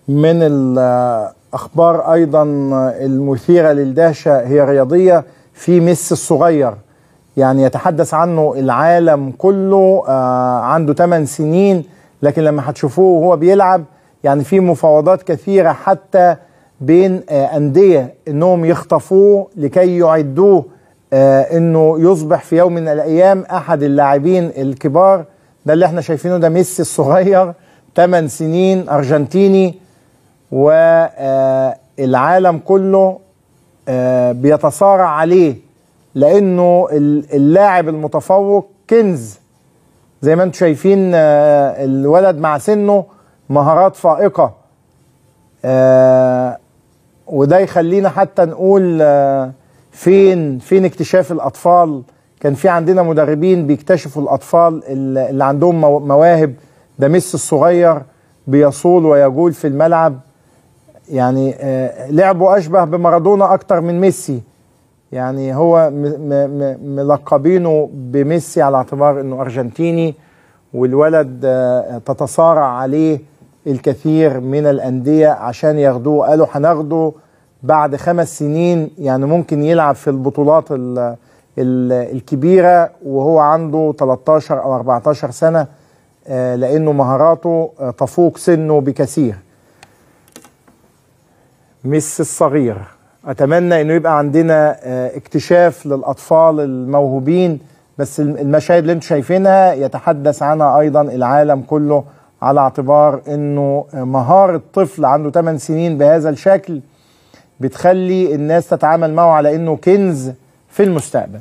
من الأخبار أيضا المثيرة للدهشة هي رياضية في ميسي الصغير، يعني يتحدث عنه العالم كله. عنده 8 سنين، لكن لما هتشوفوه وهو بيلعب يعني في مفاوضات كثيرة حتى بين أندية إنهم يخطفوه لكي يعدوه إنه يصبح في يوم من الأيام أحد اللاعبين الكبار. ده اللي احنا شايفينه، ده ميسي الصغير 8 سنين أرجنتيني، والعالم كله بيتصارع عليه لأنه اللاعب المتفوق كنز. زي ما انتم شايفين الولد مع سنه مهارات فائقة، وده يخلينا حتى نقول فين اكتشاف الأطفال. كان في عندنا مدربين بيكتشفوا الأطفال اللي عندهم مواهب. ده ميسي الصغير بيصول ويجول في الملعب، يعني لعبه أشبه بمارادونا أكتر من ميسي. يعني هو ملقبينه بميسي على اعتبار أنه أرجنتيني، والولد تتصارع عليه الكثير من الأندية عشان ياخدوه. قالوا هناخده بعد 5 سنين، يعني ممكن يلعب في البطولات الكبيرة وهو عنده 13 أو 14 سنة، لأنه مهاراته تفوق سنه بكثير. ميسي الصغير، أتمنى أنه يبقى عندنا اكتشاف للأطفال الموهوبين، بس المشاهد اللي انتم شايفينها يتحدث عنها أيضا العالم كله، على اعتبار أنه مهارة طفل عنده 8 سنين بهذا الشكل بتخلي الناس تتعامل معه على أنه كنز في المستقبل.